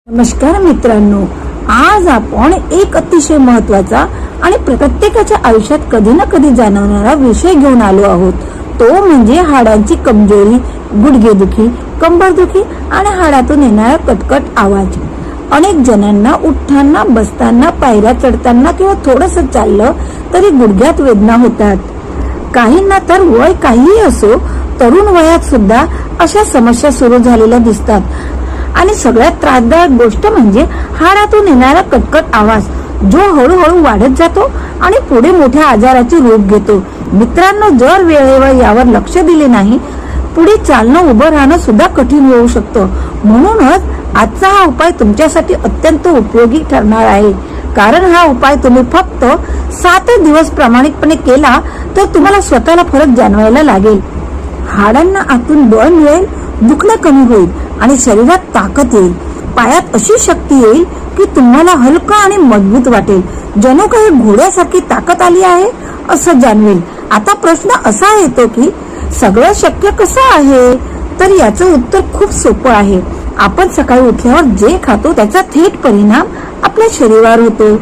नमस्कार मित्रांनो, आज आपण एक अतिशय महत्त्वाचा आणि प्रत्येकाच्या आयुष्यात कधी ना कधी जाणवणारा विषय घेऊन आलो आहोत. तो म्हणजे हाडांची कमजोरी, गुडघेदुखी, कंबरदुखी आणि हाडातून येणारा कटकट आवाज. अनेक जणांना उठताना, बसताना, पायऱ्या चढताना किंवा थोडंसं चाललं तरी गुडघ्यात वेदना होतात. काहींना तर वय काहीही असो, तरुण वयात सुद्धा अशा समस्या सुरू झालेल्या दिसतात. आणि सगळ्यात त्रासदायक गोष्ट म्हणजे हाडातून येणारा कटकट आवाज, जो हळूहळू वाढत जातो आणि पुढे मोठ्या आजाराचे रूप घेतो. मित्रांनो, जर वेळेवर यावर लक्ष दिले नाही, पुढे चालणं, उभं राहणं सुद्धा कठीण होऊ शकतं. म्हणूनच आजचा हा उपाय तुमच्यासाठी अत्यंत उपयोगी ठरणार आहे. कारण हा उपाय तुम्ही फक्त 7 दिवस प्रामाणिकपणे केला तर तुम्हाला स्वतःला फरक जाणवायला लागेल. हाडांना आतून बळ मिळेल, दुखणं कमी होईल आणि शरीरात ताकद येईल. पायात अशी शक्ती येईल की तुम्हाला हलकं आणि मजबूत वाटेल, जणू काही घोड्यासारखी ताकद आली आहे असं जाणवेल. आता प्रश्न असा येतो की सगळं शक्य कसं आहे? तर याचं उत्तर खूप सोपं आहे. आपण सकाळी उठल्यावर जे खातो त्याचा थेट परिणाम आपल्या शरीरावर होतो.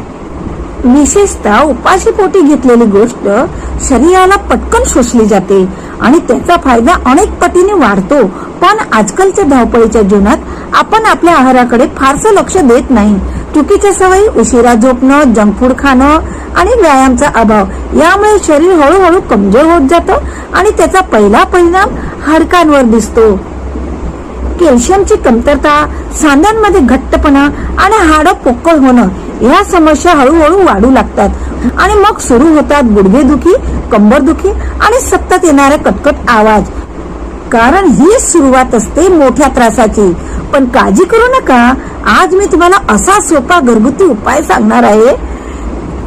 विशेषतः उपाशीपोटी घेतलेली गोष्ट शरीराला पटकन शोषली जाते आणि त्याचा फायदा अनेक पटीने वाढतो. पण आजकालच्या धावपळीच्या जीवनात आपण आपल्या आहाराकडे फारसं लक्ष देत नाही. चुकीच्या सवयी, उशिरा झोपणं, जंक फूड खाणं आणि व्यायामाचा अभाव यामुळे शरीर हळूहळू कमजोर होत जातं आणि त्याचा पहिला परिणाम हाडकांवर दिसतो. कॅल्शियमची कमतरता, सांध्यांमध्ये घट्टपणा आणि हाडं पोकळ होणं या समस्या हळूहळू वाढू लागतात आणि मग सुरू होतात गुडघेदुखी, कंबरदुखी आणि सतत येणारे कटकट आवाज. कारण ही सुरुवात असते मोठ्या त्रासाची. पण काळजी करू नका, आज मी तुम्हाला असा सोपा घरगुती उपाय सांगणार आहे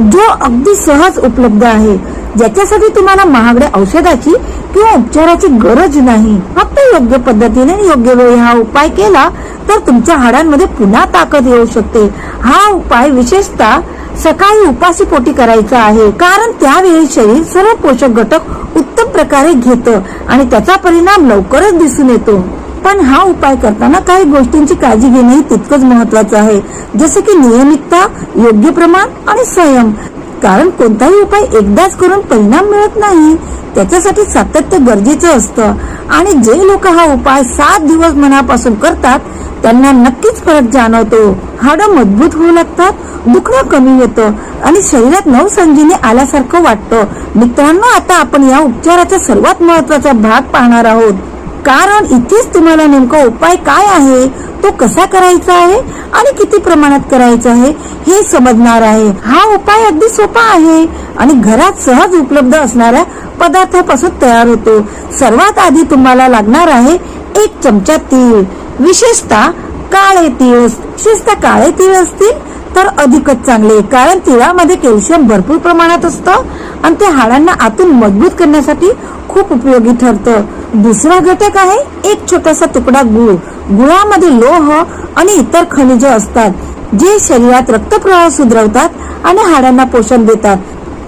जो अगदी सहज उपलब्ध आहे, ज्याच्यासाठी तुम्हाला महागड्या औषधाची किंवा उपचाराची गरज नाही. फक्त योग्य पद्धतीने योग्य वेळी हा उपाय केला तर तुमच्या हाडांमध्ये पुन्हा ताकद येऊ शकते. हा उपाय विशेषतः सकाळी उपाशीपोटी करायचा आहे, कारण त्यावेळी शरीर सर्व पोषक घटक उत्तम प्रकारे घेतं आणि त्याचा परिणाम लवकरच दिसून येतो. पण हा उपाय करताना काही गोष्टींची काळजी घेणे तितकंच महत्वाचं आहे, जसे की नियमितता, योग्य प्रमाण आणि संयम. कारण कोणताही उपाय एकदाच करून परिणाम मिळत नाही, त्याच्यासाठी सातत्य गरजेचं असतं. आणि जे लोक हा उपाय 7 दिवस मनापासून करतात त्यांना नक्कीच फरक जाणवतो. हाडं मजबूत होऊ लागतात, दुखणं कमी होतं आणि शरीरात नवसंजीवनी आल्यासारखं वाटतं. मित्रांनो, आता आपण या उपचाराचा सर्वात महत्वाचा भाग पाहणार आहोत. कारण इथेच तुम्हाला नेमका उपाय काय आहे, तो कसा करायचा आहे आणि किती प्रमाणात करायचा आहे हे समजणार आहे. हा उपाय अगदी सोपा आहे आणि घरात सहज उपलब्ध असणाऱ्या पदार्थापासून तयार होतो. सर्वात आधी तुम्हाला लागणार आहे 1 चमचा तीळ, विशेषतः काळे तीळ. विशेषतः काळे तीळ असतील तर अधिकच चांगले, कारण तिळामध्ये कॅल्शियम भरपूर प्रमाणात असतं आणि ते हाडांना आतून मजबूत करण्यासाठी खूप उपयोगी ठरतं. दुसरा घटक आहे 1 छोटासा तुकडा गूळ. गुळामध्ये लोह आणि इतर खनिज असतात, जे शरीरात रक्तप्रवाह सुधारवतात आणि हाडांना पोषण देतात.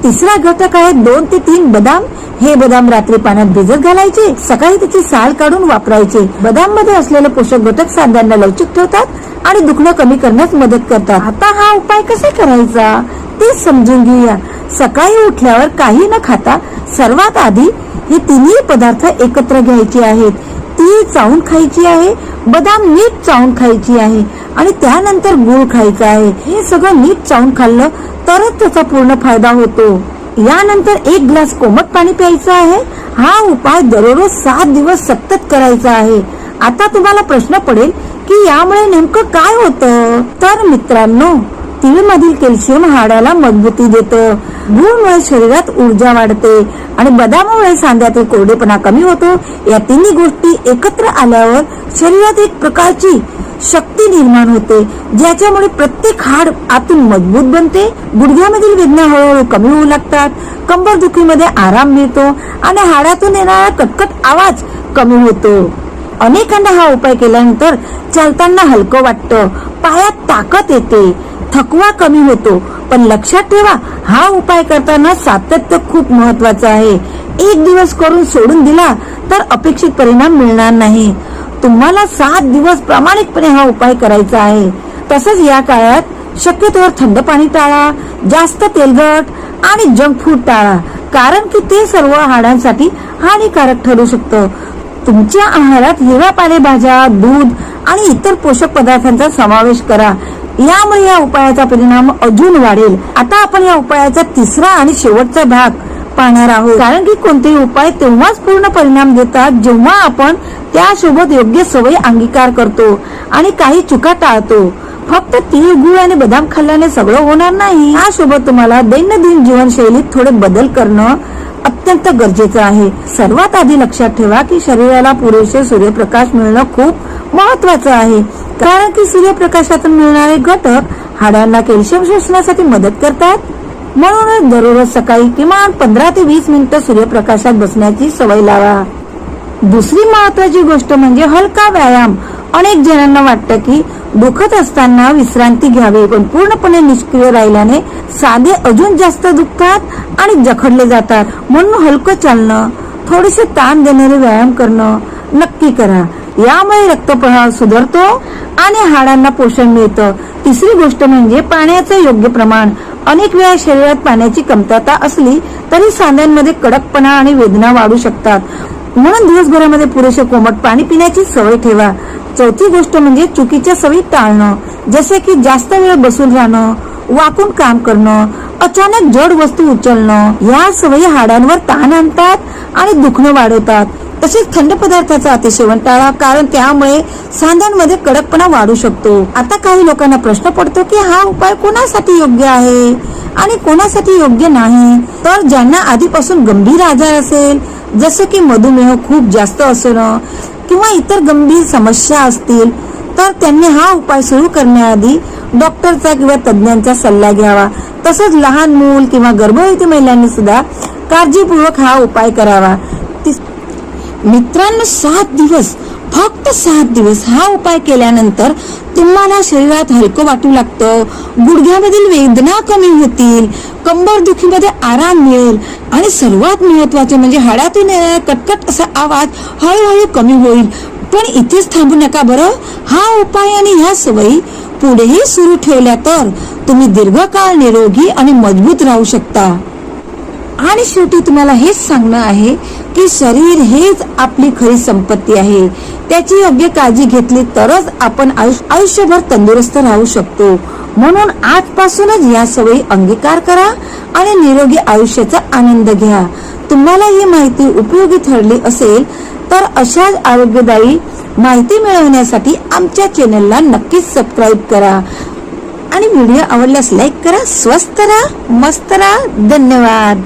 तिसरा घटक आहे 2 ते 3 बदाम. हे बदाम रात्री पाण्यात भिजत घालायचे, सकाळी त्याची साल काढून वापरायचे. बदाम मध्ये असलेले पोषक घटक सांध्यांना लवचिक ठेवतात आणि दुखणं कमी करण्यास मदत करतात. आता हा उपाय कसा करायचा ते समजून घेऊया. सकाळी उठल्यावर काही न खाता सर्वात आधी हे तिन्ही पदार्थ एकत्र घ्यायचे आहेत. तीळ चावून खायची आहे, बदाम नीट चावून खायची आहे आणि त्यानंतर गूळ खायचा आहे. हे सगळं नीट चावून खाल्लं तरच त्याचा पूर्ण फायदा होतो. यानंतर 1 ग्लास कोमट पाणी प्यायचं आहे. हा उपाय दररोज 7 दिवस सतत करायचा आहे. आता तुम्हाला प्रश्न पडेल की यामुळे नेमकं काय होतं? तर मित्रांनो, तीळ मधील कॅल्शियम हाडाला मजबूती देतं, गूळमुळे शरीरात ऊर्जा वाढते आणि बदामामुळे सांध्यातील कोरडेपणा कमी होतो. या तिन्ही गोष्टी एकत्र आल्यावर शरीरात एक प्रकारची शक्ती निर्माण होते, ज्याच्यामुळे प्रत्येक हाड आतून मजबूत बनते. गुडघ्यामधील वेदना हळूहळू कमी होऊ लागतात, कंबरदुखीमध्ये आराम मिळतो आणि हाडातून येणारा कटकट आवाज कमी होतो. अनेकांना हा उपाय केल्यानंतर चालताना हलकं वाटतं, पायात ताकद येते, थकवा कमी होतो. पण लक्षात ठेवा, हा उपाय करताना सातत्य खूप महत्वाचं आहे. 1 दिवस करून सोडून दिला तर अपेक्षित परिणाम मिळणार नाही. तुम्हाला 7 दिवस प्रामाणिकपणे हा उपाय करायचा आहे. तसंच या काळात शक्यतोवर थंड पाणी टाळा, जास्त तेलकट आणि जंक फूड टाळा, कारण की ते सर्व हाडांसाठी हानिकारक ठरू शकतं. तुमच्या आहारात हिरव्या पालेभाज्या, दूध आणि इतर पोषक पदार्थांचा समावेश करा. यामुळे या उपायाचा परिणाम अजून वाढेल. आता आपण या उपायाचा तिसरा आणि शेवटचा भाग पाहणार आहोत, कारण की कोणतेही उपाय तेव्हाच पूर्ण परिणाम देतात जेव्हा आपण त्यासोबत योग्य सवयी अंगीकार करतो आणि काही चुका टाळतो. फक्त तीळ, गुळ आणि बदाम खाल्ल्याने सगळं होणार नाही. यासोबत तुम्हाला दैनंदिन जीवनशैलीत थोडे बदल करणं अत्यंत गरजेचं आहे. सर्वात आधी लक्षात ठेवा की शरीराला पुरेसे सूर्यप्रकाश मिळणं खूप महत्वाचं आहे, कारण की सूर्यप्रकाशातून मिळणारे घटक हाडांना कॅल्शियम शोषण्यासाठी मदत करतात. म्हणूनच दररोज सकाळी किमान 15 ते 20 मिनिटं सूर्यप्रकाशात बसण्याची सवय लावा. दुसरी महत्वाची गोष्ट म्हणजे हलका व्यायाम. अनेक जणांना वाटतं की दुखत असताना विश्रांती घ्यावी, पण पूर्णपणे निष्क्रिय राहिल्याने साधे अजून जास्त दुखतात आणि जखडले जातात. म्हणून हलकं चालणं, थोडेसे ताण देणारे व्यायाम करणं नक्की करा. यामुळे रक्तप्रवाह सुधारतो आणि हाडांना पोषण मिळतं. तिसरी गोष्ट म्हणजे पाण्याचं योग्य प्रमाण. अनेक वेळा शरीरात पाण्याची कमतरता असली तरी सांध्यांमध्ये कडकपणा आणि वेदना वाढू शकतात. म्हणून दिवसभरामध्ये पुरेसे कोमट पाणी पिण्याची सवय ठेवा. चौथी गोष्ट म्हणजे चुकीच्या सवयी टाळणं, जसे की जास्त वेळ बसून राहणं, वाकून काम करणं, अचानक जड वस्तू उचलणं. या सवयी हाडांवर ताण आणतात आणि दुखणं वाढवतात. तसेच थंड पदार्थाचं अतिसेवन टाळा, कारण त्यामुळे सांध्यांमध्ये कडकपणा वाढू शकतो. आता काही लोकांना प्रश्न पडतो की हा उपाय कोणासाठी योग्य आहे आणि कोणासाठी योग्य नाही. तर ज्यांना आधीपासून गंभीर आजार असेल, जसे की मधुमेह खूप जास्त असणं किंवा इतर गंभीर समस्या असतील, तर त्यांनी हा उपाय सुरू करण्याआधी डॉक्टरचा किंवा तज्ञांचा सल्ला घ्यावा. तसंच लहान मूल किंवा गर्भवती महिलांनी सुद्धा काळजीपूर्वक हा उपाय करावा. मित्रांनो, 7 दिवस, फक्त 7 दिवस हा उपाय केल्यानंतर तुम्हाला शरीरात हलकं वाटू लागतं, गुडघ्यामधील वेदना कमी होतील, कंबर दुखीमध्ये आराम मिळेल आणि सर्वात महत्वाचे म्हणजे हाडातून येणारा कटकट असा आवाज हळूहळू कमी होईल. पण इथेच थांबू नका बरं. हा उपाय आणि ह्या सवयी पुढेही सुरू ठेवल्या तर तुम्ही दीर्घकाळ निरोगी आणि मजबूत राहू शकता. आणि शेवटी तुम्हाला हेच सांगणं आहे की शरीर हेच आपली खरी संपत्ती आहे. त्याची योग्य काळजी घेतली तरच आपण आयुष्यभर तंदुरुस्त राहू शकतो. म्हणून आजपासूनच या सवयी अंगीकार करा आणि निरोगी आयुष्याचा आनंद घ्या. तुम्हाला ही माहिती उपयोगी ठरली असेल तर अशाच आरोग्यदायी माहिती मिळवण्यासाठी आमच्या चॅनलला नक्कीच सबस्क्राईब करा आणि व्हिडिओ आवडल्यास लाईक करा. स्वस्त राहा, मस्त राहा. धन्यवाद.